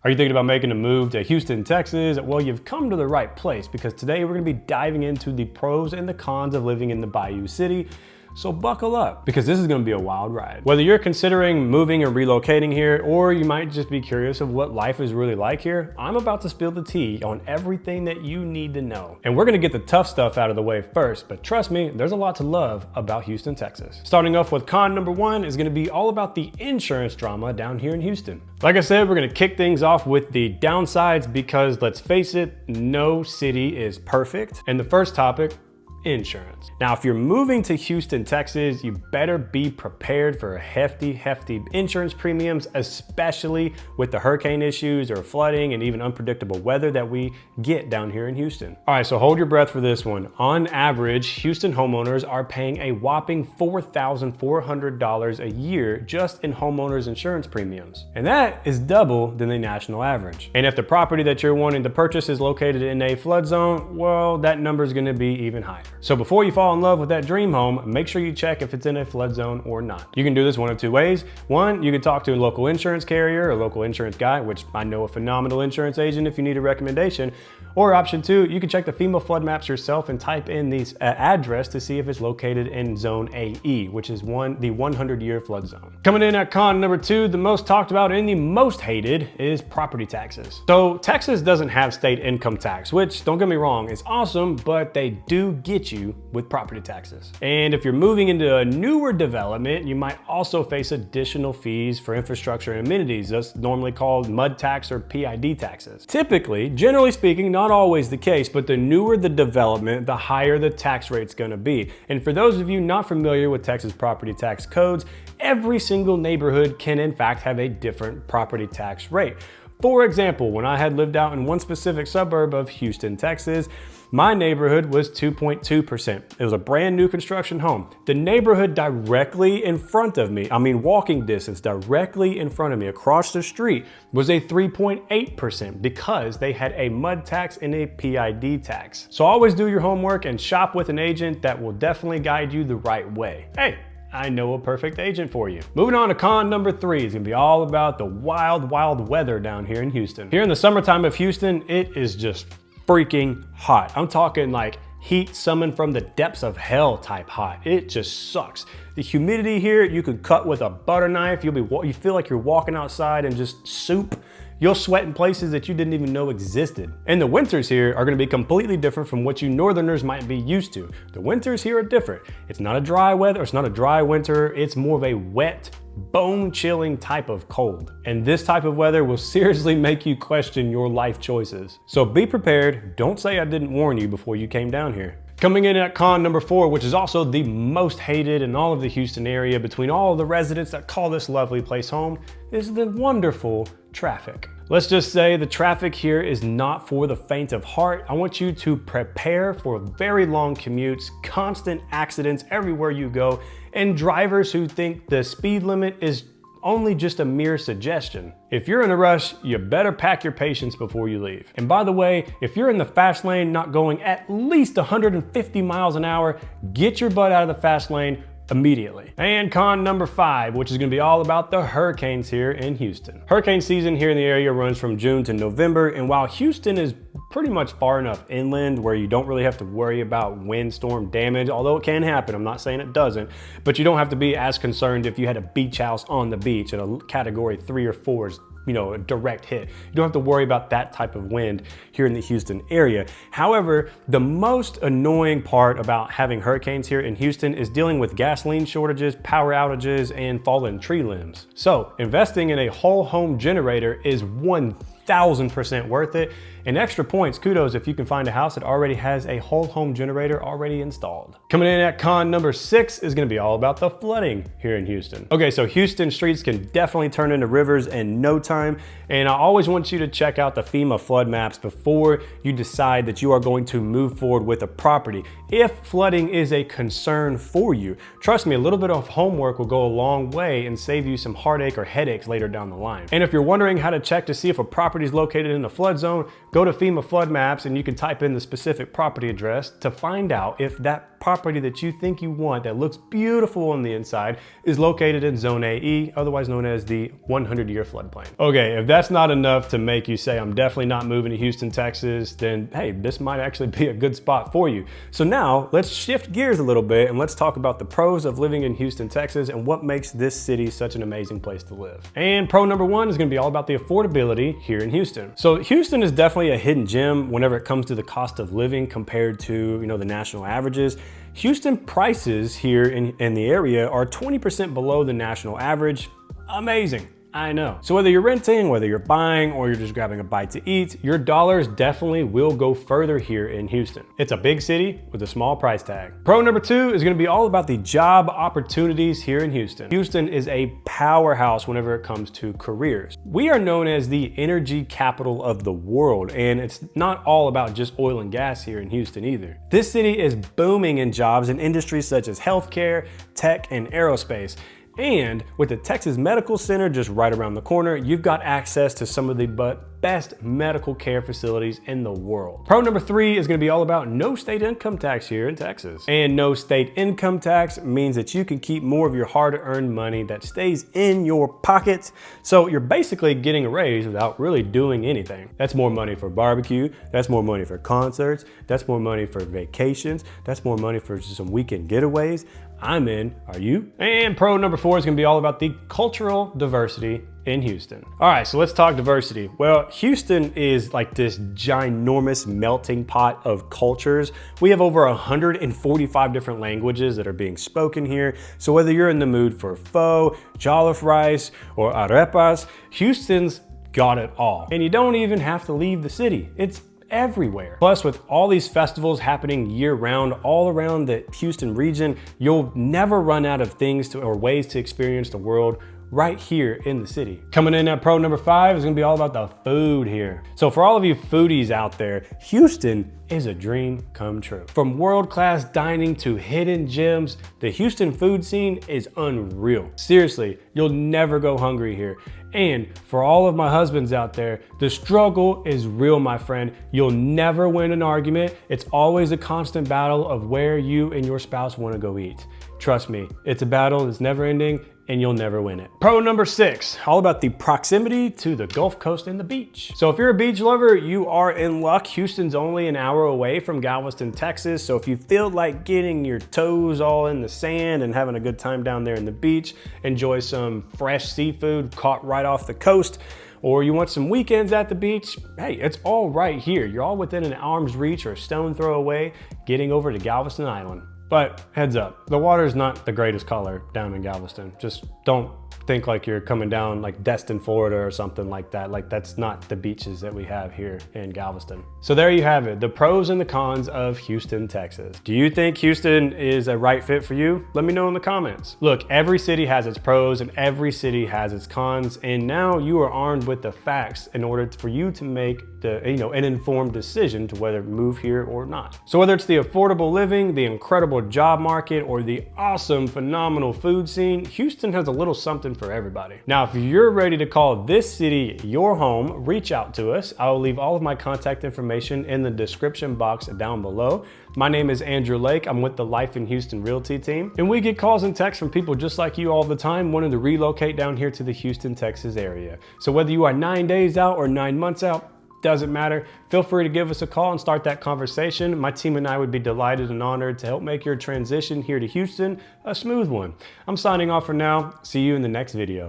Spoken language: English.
Are you thinking about making a move to Houston, Texas? Well, you've come to the right place because today we're gonna be diving into the pros and the cons of living in the Bayou City. So buckle up because this is gonna be a wild ride. Whether you're considering moving or relocating here, or you might just be curious of what life is really like here, I'm about to spill the tea on everything that you need to know. And we're gonna get the tough stuff out of the way first, but trust me, there's a lot to love about Houston, Texas. Starting off with con number one is gonna be all about the insurance drama down here in Houston. Like I said, we're gonna kick things off with the downsides because let's face it, no city is perfect. And the first topic, insurance. Now, if you're moving to Houston, Texas, you better be prepared for hefty insurance premiums, especially with the hurricane issues or flooding and even unpredictable weather that we get down here in Houston. All right, so hold your breath for this one. On average, Houston homeowners are paying a whopping $4,400 a year just in homeowners insurance premiums. And that is double than the national average. And if the property that you're wanting to purchase is located in a flood zone, well, that number is gonna be even higher. So before you fall in love with that dream home, make sure you check if it's in a flood zone or not. You can do this one of two ways. One, you can talk to a local insurance carrier, a local insurance guy, which I know a phenomenal insurance agent if you need a recommendation. Or option two, you can check the FEMA flood maps yourself and type in the address to see if it's located in zone AE, which is the 100-year flood zone. Coming in at con number two, the most talked about and the most hated is property taxes. So Texas doesn't have state income tax, which don't get me wrong, is awesome, but they do get you with property taxes. And if you're moving into a newer development, you might also face additional fees for infrastructure and amenities. That's normally called mud tax or PID taxes. Typically, generally speaking, not always the case, but the newer the development, the higher the tax rate's gonna be. And for those of you not familiar with Texas property tax codes, every single neighborhood can in fact have a different property tax rate. For example, when I had lived out in one specific suburb of Houston, Texas, my neighborhood was 2.2%. It was a brand new construction home. The neighborhood directly in front of me, walking distance directly in front of me across the street, was a 3.8% because they had a mud tax and a PID tax. So always do your homework and shop with an agent that will definitely guide you the right way. Hey, I know a perfect agent for you. Moving on to con number three is gonna be all about the wild weather down here in Houston. Here in the summertime of Houston, it is just freaking hot. I'm talking like heat summoned from the depths of hell type hot. It just sucks. The humidity here, you could cut with a butter knife. You feel like you're walking outside and just soup. You'll sweat in places that you didn't even know existed. And the winters here are gonna be completely different from what you northerners might be used to. The winters here are different. It's not a dry weather, it's not a dry winter, it's more of a wet, bone-chilling type of cold. And this type of weather will seriously make you question your life choices. So be prepared, don't say I didn't warn you before you came down here. Coming in at con number four, which is also the most hated in all of the Houston area between all of the residents that call this lovely place home, is the wonderful traffic. Let's just say the traffic here is not for the faint of heart. I want you to prepare for very long commutes, constant accidents everywhere you go, and drivers who think the speed limit is only just a mere suggestion. If you're in a rush, you better pack your patience before you leave. And by the way, if you're in the fast lane not going at least 150 miles an hour, get your butt out of the fast lane immediately. And con number five, which is gonna be all about the hurricanes here in Houston. Hurricane season here in the area runs from June to November, and while Houston is pretty much far enough inland where you don't really have to worry about windstorm damage, although it can happen, I'm not saying it doesn't, but you don't have to be as concerned if you had a beach house on the beach at a category 3 or 4 a direct hit. You don't have to worry about that type of wind here in the Houston area. However, the most annoying part about having hurricanes here in Houston is dealing with gasoline shortages, power outages, and fallen tree limbs. So investing in a whole home generator is 1000% worth it. And extra points, kudos if you can find a house that already has a whole home generator already installed. Coming in at con number 6 is gonna be all about the flooding here in Houston. Okay, so Houston streets can definitely turn into rivers in no time. And I always want you to check out the FEMA flood maps before you decide that you are going to move forward with a property. If flooding is a concern for you, trust me, a little bit of homework will go a long way and save you some heartache or headaches later down the line. And if you're wondering how to check to see if a property property is located in a flood zone, go to FEMA flood maps and you can type in the specific property address to find out if that property that you think you want that looks beautiful on the inside is located in Zone AE, otherwise known as the 100-year floodplain. Okay, if that's not enough to make you say, I'm definitely not moving to Houston, Texas, then hey, this might actually be a good spot for you. So now let's shift gears a little bit and let's talk about the pros of living in Houston, Texas and what makes this city such an amazing place to live. And pro number one is gonna be all about the affordability here in Houston. So Houston is definitely a hidden gem whenever it comes to the cost of living compared to, the national averages. Houston prices here in the area are 20% below the national average. Amazing. I know. So whether you're renting, whether you're buying, or you're just grabbing a bite to eat, your dollars definitely will go further here in Houston. It's a big city with a small price tag. Pro number two is gonna be all about the job opportunities here in Houston. Houston is a powerhouse whenever it comes to careers. We are known as the energy capital of the world, and it's not all about just oil and gas here in Houston either. This city is booming in jobs in industries such as healthcare, tech, and aerospace. And with the Texas Medical Center just right around the corner, you've got access to some of the best medical care facilities in the world. Pro number three is gonna be all about no state income tax here in Texas. And no state income tax means that you can keep more of your hard-earned money that stays in your pocket. So you're basically getting a raise without really doing anything. That's more money for barbecue, that's more money for concerts, that's more money for vacations, that's more money for just some weekend getaways. I'm in, are you? And pro number four is gonna be all about the cultural diversity in Houston. All right, so let's talk diversity. Well, Houston is like this ginormous melting pot of cultures. We have over 145 different languages that are being spoken here. So whether you're in the mood for pho, jollof rice, or arepas, Houston's got it all. And you don't even have to leave the city. It's everywhere. Plus, with all these festivals happening year-round all around the Houston region, you'll never run out of things or ways to experience the world right here in the city. Coming in at pro number five is gonna be all about the food here. So for all of you foodies out there, Houston is a dream come true. From world-class dining to hidden gems, the Houston food scene is unreal. Seriously, you'll never go hungry here. And for all of my husbands out there, the struggle is real, my friend. You'll never win an argument. It's always a constant battle of where you and your spouse want to go eat. Trust me, it's a battle that's never ending and you'll never win it. Pro number six, all about the proximity to the Gulf Coast and the beach. So if you're a beach lover, you are in luck. Houston's only an hour away from Galveston, Texas. So if you feel like getting your toes all in the sand and having a good time down there in the beach, enjoy some fresh seafood caught right off the coast, or you want some weekends at the beach, hey, it's all right here. You're all within an arm's reach or a stone throw away getting over to Galveston Island. But heads up, the water is not the greatest color down in Galveston. Just don't think like you're coming down like Destin, Florida or something like that. Like that's not the beaches that we have here in Galveston. So there you have it, the pros and the cons of Houston, Texas. Do you think Houston is a right fit for you? Let me know in the comments. Look, every city has its pros and every city has its cons, and now you are armed with the facts in order for you to make an informed decision to whether to move here or not. So whether it's the affordable living, the incredible job market, or the awesome, phenomenal food scene, Houston has a little something for everybody. Now, if you're ready to call this city your home, reach out to us. I will leave all of my contact information in the description box down below. My name is Andrew Lake. I'm with the Life in Houston Realty team, and we get calls and texts from people just like you all the time wanting to relocate down here to the Houston, Texas area. So whether you are 9 days out or 9 months out, doesn't matter. Feel free to give us a call and start that conversation. My team and I would be delighted and honored to help make your transition here to Houston a smooth one. I'm signing off for now. See you in the next video.